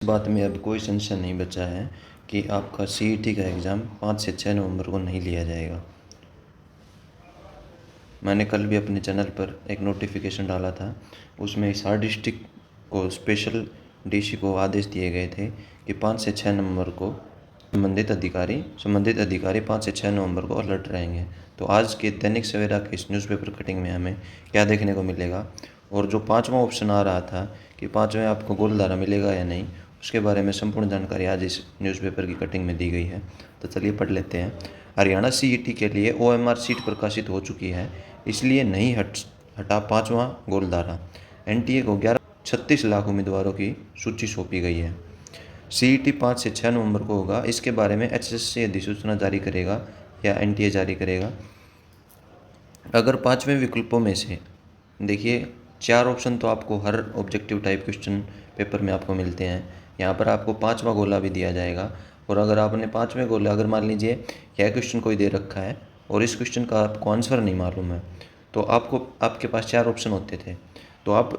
इस बात में अब कोई संशय नहीं बचा है कि आपका सीईटी का एग्ज़ाम 5 से 6 नवंबर को नहीं लिया जाएगा। मैंने कल भी अपने चैनल पर एक नोटिफिकेशन डाला था, उसमें हिसार डिस्ट्रिक्ट को स्पेशल डीसी को आदेश दिए गए थे कि 5 से 6 नवंबर को संबंधित अधिकारी 5 से 6 नवंबर को अलर्ट रहेंगे। तो आज के दैनिक सवेरा के इस न्यूज़पेपर कटिंग में हमें क्या देखने को मिलेगा, और जो 5वां ऑप्शन आ रहा था कि 5वें आपको गोलधारा मिलेगा या नहीं, उसके बारे में संपूर्ण जानकारी आज इस न्यूज़पेपर की कटिंग में दी गई है। तो चलिए पढ़ लेते हैं। हरियाणा सीईटी के लिए ओएमआर सीट प्रकाशित हो चुकी है, इसलिए नहीं हटा 5वां गोलधारा। एनटीए को 36 लाख उम्मीदवारों की सूची सौंपी गई है। सीईटी 5 से 6 नवंबर को होगा। इसके बारे में एचएससी अधिसूचना जारी करेगा या एनटीए जारी करेगा। अगर 5वें विकल्पों में से देखिए 4 ऑप्शन तो आपको हर ऑब्जेक्टिव टाइप क्वेश्चन पेपर में आपको मिलते हैं। यहाँ पर आपको 5वां गोला भी दिया जाएगा, और अगर आपने 5वें गोला, अगर मान लीजिए यह क्वेश्चन कोई दे रखा है और इस क्वेश्चन का आपको आंसर नहीं मालूम है, तो आपके पास 4 ऑप्शन होते थे, तो आप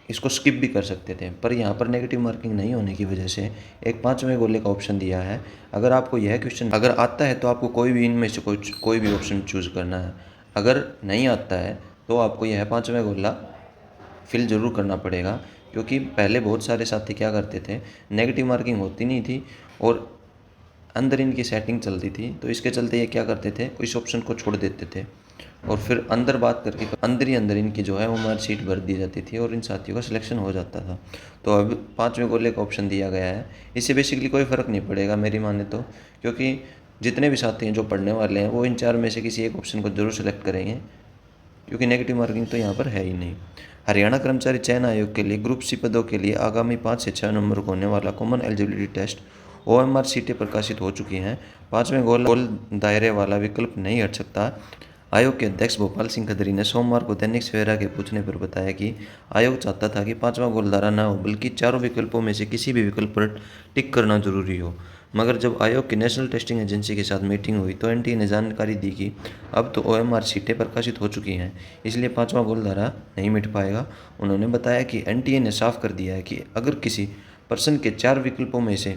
इसको स्किप भी कर सकते थे। पर यहाँ पर नेगेटिव मार्किंग नहीं होने की वजह से एक 5वें गोले का ऑप्शन दिया है। अगर आपको यह क्वेश्चन अगर आता है तो आपको कोई भी इनमें से कोई भी ऑप्शन चूज़ करना है। अगर नहीं आता है तो आपको यह 5वां गोला फिल ज़रूर करना पड़ेगा, क्योंकि पहले बहुत सारे साथी क्या करते थे, नेगेटिव मार्किंग होती नहीं थी और अंदर इनकी सेटिंग चलती थी, तो इसके चलते ये क्या करते थे, इस ऑप्शन को छोड़ देते थे और फिर अंदर बात करके अंदर ही अंदर इनकी जो है वो मार्क शीट भर दी जाती थी और इन साथियों का सिलेक्शन हो जाता था। तो अब 5वें गोले का ऑप्शन दिया गया है। इससे बेसिकली कोई फ़र्क नहीं पड़ेगा मेरी माने तो, क्योंकि जितने भी साथी हैं जो पढ़ने वाले हैं वो इन 4 में से किसी एक ऑप्शन को जरूर सेलेक्ट करेंगे, क्योंकि नेगेटिव मार्किंग तो यहाँ पर है ही नहीं। हरियाणा कर्मचारी चयन आयोग के लिए ग्रुप सी पदों के लिए आगामी 5 से 6 नवंबर को होने वाला कॉमन एलिजिबिलिटी टेस्ट ओएमआर सीटें प्रकाशित हो चुकी हैं। 5वें गोल दायरे वाला विकल्प नहीं हट सकता। आयोग के अध्यक्ष भोपाल सिंह खदरी ने सोमवार को दैनिक सवेरा के पूछने पर बताया कि आयोग चाहता था कि 5वां गोलधारा न हो, बल्कि चारों विकल्पों में से किसी भी विकल्प पर टिक करना जरूरी हो। मगर जब आयोग की नेशनल टेस्टिंग एजेंसी के साथ मीटिंग हुई तो एनटीए ने जानकारी दी कि अब तो ओएमआर सीटें प्रकाशित हो चुकी हैं, इसलिए 5वां गोलधारा नहीं मिट पाएगा। उन्होंने बताया कि एनटीए ने साफ कर दिया है कि अगर किसी पर्सन के 4 विकल्पों में से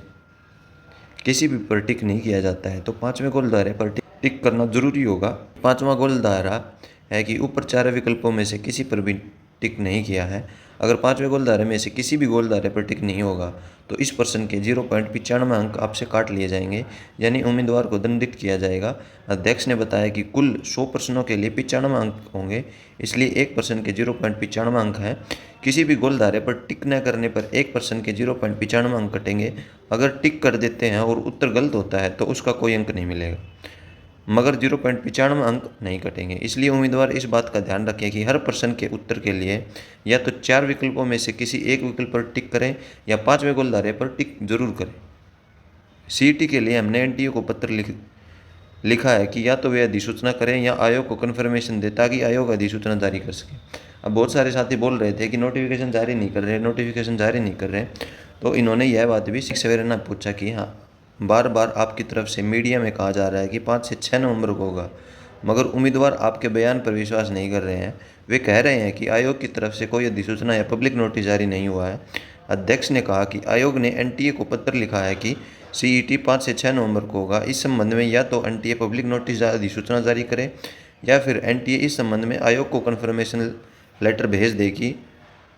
किसी भी पर टिक नहीं किया जाता है तो 5वें गोलधारे पर टिक करना जरूरी होगा। 5वां गोलधारा है कि ऊपर 4 विकल्पों में से किसी पर भी टिक नहीं किया है। अगर 5वें गोलधारे में से किसी भी गोलधारे पर टिक नहीं होगा तो इस पर्सन के 0.95 अंक आपसे काट लिए जाएंगे, यानी उम्मीदवार को दंडित किया जाएगा। अध्यक्ष ने बताया कि कुल 100 पर्सनों के लिए 95 अंक होंगे, इसलिए एक पर्सन के 0.95 अंक हैं। किसी भी गोलधारे पर टिक न करने पर एक पर्सन के 0.95 अंक कटेंगे। अगर टिक कर देते हैं और उत्तर गलत होता है तो उसका कोई अंक नहीं मिलेगा, मगर 0.95 अंक नहीं कटेंगे। इसलिए उम्मीदवार इस बात का ध्यान रखें कि हर प्रश्न के उत्तर के लिए या तो 4 विकल्पों में से किसी एक विकल्प पर टिक करें या 5वें गोलधारे पर टिक जरूर करें। सीईटी के लिए हमने एनटीए को पत्र लिखा है कि या तो वे अधिसूचना करें या आयोग को कन्फर्मेशन दे, ताकि आयोग अधिसूचना जारी कर सके। अब बहुत सारे साथी बोल रहे थे कि नोटिफिकेशन जारी नहीं कर रहे, तो इन्होंने यह बात भी सवेरे ने पूछा कि हाँ, बार बार आपकी तरफ से मीडिया में कहा जा रहा है कि 5 से 6 नवंबर को होगा, मगर उम्मीदवार आपके बयान पर विश्वास नहीं कर रहे हैं। वे कह रहे हैं कि आयोग की तरफ से कोई अधिसूचना या पब्लिक नोटिस जारी नहीं हुआ है। अध्यक्ष ने कहा कि आयोग ने एनटीए को पत्र लिखा है कि सीईटी 5 से 6 नवंबर को होगा। इस संबंध में या तो एनटीए पब्लिक नोटिस अधिसूचना जारी करे या फिर एनटीए इस संबंध में आयोग को कन्फर्मेशन लेटर भेज देगी,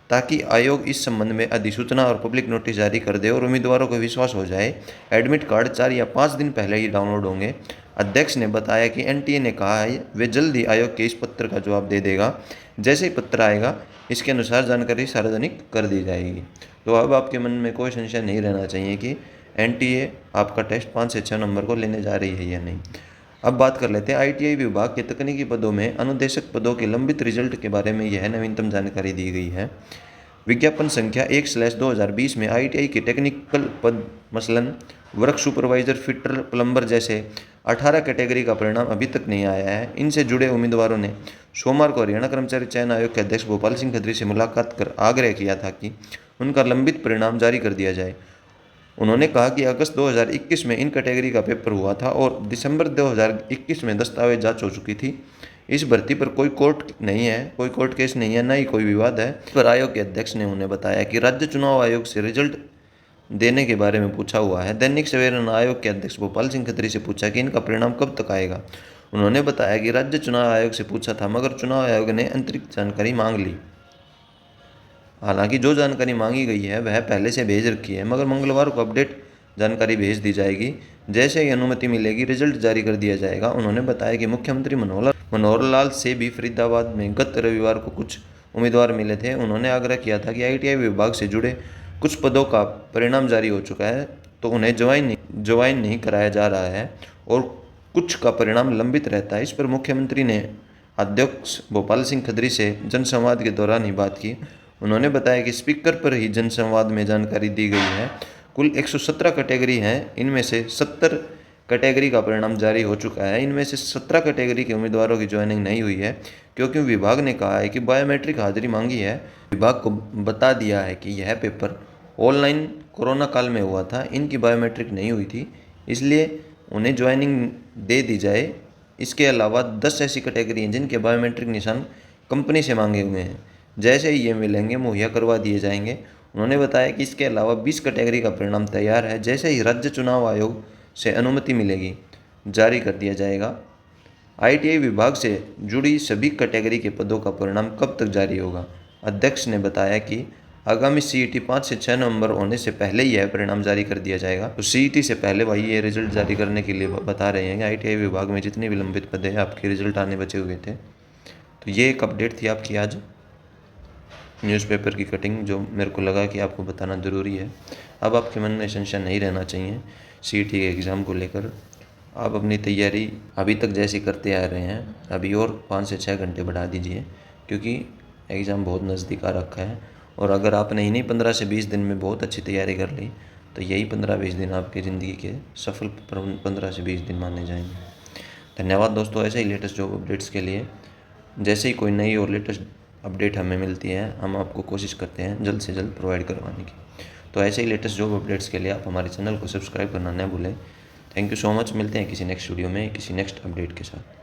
ताकि आयोग इस संबंध में अधिसूचना और पब्लिक नोटिस जारी कर दे और उम्मीदवारों को विश्वास हो जाए। एडमिट कार्ड 4 या 5 दिन पहले ही डाउनलोड होंगे। अध्यक्ष ने बताया कि एनटीए ने कहा है वे जल्द ही आयोग के इस पत्र का जवाब दे देगा। जैसे ही पत्र आएगा इसके अनुसार जानकारी सार्वजनिक कर दी जाएगी। तो अब आपके मन में कोई संशय नहीं रहना चाहिए कि एनटीए आपका टेस्ट 5 से 6 नवंबर को लेने जा रही है या नहीं। अब बात कर लेते हैं आईटीआई विभाग के तकनीकी पदों में अनुदेशक पदों के लंबित रिजल्ट के बारे में। यह नवीनतम जानकारी दी गई है। विज्ञापन संख्या 1/2020 में आईटीआई के टेक्निकल पद मसलन वर्क सुपरवाइजर, फिटर, प्लम्बर जैसे 18 कैटेगरी का परिणाम अभी तक नहीं आया है। इनसे जुड़े उम्मीदवारों ने सोमवार को हरियाणा कर्मचारी चयन आयोग के अध्यक्ष भोपाल सिंह खत्री से मुलाकात कर आग्रह किया था कि उनका लंबित परिणाम जारी कर दिया जाए। उन्होंने कहा कि अगस्त 2021 में इन कैटेगरी का पेपर हुआ था और दिसंबर 2021 में दस्तावेज जांच हो चुकी थी। इस भर्ती पर कोई कोर्ट केस नहीं है, न ही कोई विवाद है। पर आयोग के अध्यक्ष ने उन्हें बताया कि राज्य चुनाव आयोग से रिजल्ट देने के बारे में पूछा हुआ है। दैनिक सवेरा आयोग के अध्यक्ष भोपाल सिंह खत्री से पूछा कि इनका परिणाम कब तक आएगा। उन्होंने बताया कि राज्य चुनाव आयोग से पूछा था, मगर चुनाव आयोग ने अतिरिक्त जानकारी मांग ली। हालांकि जो जानकारी मांगी गई है वह पहले से भेज रखी है, मगर मंगलवार को अपडेट जानकारी भेज दी जाएगी। जैसे ही अनुमति मिलेगी रिजल्ट जारी कर दिया जाएगा। उन्होंने बताया कि मुख्यमंत्री मनोहर लाल से भी फरीदाबाद में गत रविवार को कुछ उम्मीदवार मिले थे। उन्होंने आग्रह किया था कि ITI विभाग से जुड़े कुछ पदों का परिणाम जारी हो चुका है तो उन्हें ज्वाइन नहीं कराया जा रहा है और कुछ का परिणाम लंबित रहता है। इस पर मुख्यमंत्री ने अध्यक्ष भोपाल सिंह खत्री से जनसंवाद के दौरान ही बात की। उन्होंने बताया कि स्पीकर पर ही जनसंवाद में जानकारी दी गई है। कुल 117 कैटेगरी हैं, इनमें से 70 कैटेगरी का परिणाम जारी हो चुका है। इनमें से 17 कैटेगरी के उम्मीदवारों की ज्वाइनिंग नहीं हुई है, क्योंकि विभाग ने कहा है कि बायोमेट्रिक हाजिरी मांगी है। विभाग को बता दिया है कि यह पेपर ऑनलाइन कोरोना काल में हुआ था, इनकी बायोमेट्रिक नहीं हुई थी, इसलिए उन्हें ज्वाइनिंग दे दी जाए। इसके अलावा 10 ऐसी कैटेगरी हैं जिनके बायोमेट्रिक निशान कंपनी से मांगे हुए हैं। जैसे ही ये मिलेंगे मुहैया करवा दिए जाएंगे। उन्होंने बताया कि इसके अलावा 20 कैटेगरी का परिणाम तैयार है। जैसे ही राज्य चुनाव आयोग से अनुमति मिलेगी जारी कर दिया जाएगा। ITI विभाग से जुड़ी सभी कैटेगरी के पदों का परिणाम कब तक जारी होगा। अध्यक्ष ने बताया कि आगामी CET 5 से 6 नवंबर होने से पहले ही यह परिणाम जारी कर दिया जाएगा। तो CET से पहले भाई ये रिजल्ट जारी करने के लिए बता रहे हैं कि ITI विभाग में जितने भी लंबित पद हैं आपके रिजल्ट आने बचे हुए थे। तो ये एक अपडेट थी आपकी आज न्यूज़पेपर की कटिंग, जो मेरे को लगा कि आपको बताना ज़रूरी है। अब आपके मन में संशय नहीं रहना चाहिए CET के एग्ज़ाम को लेकर। आप अपनी तैयारी अभी तक जैसी करते आ रहे हैं अभी और 5 से 6 घंटे बढ़ा दीजिए, क्योंकि एग्ज़ाम बहुत नज़दीक आ रखा है। और अगर आपने इन्हीं 15 से 20 दिन में बहुत अच्छी तैयारी कर ली तो यही 15-20 दिन आपकी ज़िंदगी के सफल 15 से 20 दिन माने जाएंगे। धन्यवाद दोस्तों। ऐसे ही लेटेस्ट जॉब अपडेट्स के लिए जैसे ही कोई नई और लेटेस्ट अपडेट हमें मिलती है हम आपको कोशिश करते हैं जल्द से जल्द प्रोवाइड करवाने की। तो ऐसे ही लेटेस्ट जॉब अपडेट्स के लिए आप हमारे चैनल को सब्सक्राइब करना न भूलें। Thank you so much. मिलते हैं किसी नेक्स्ट वीडियो में किसी नेक्स्ट अपडेट के साथ।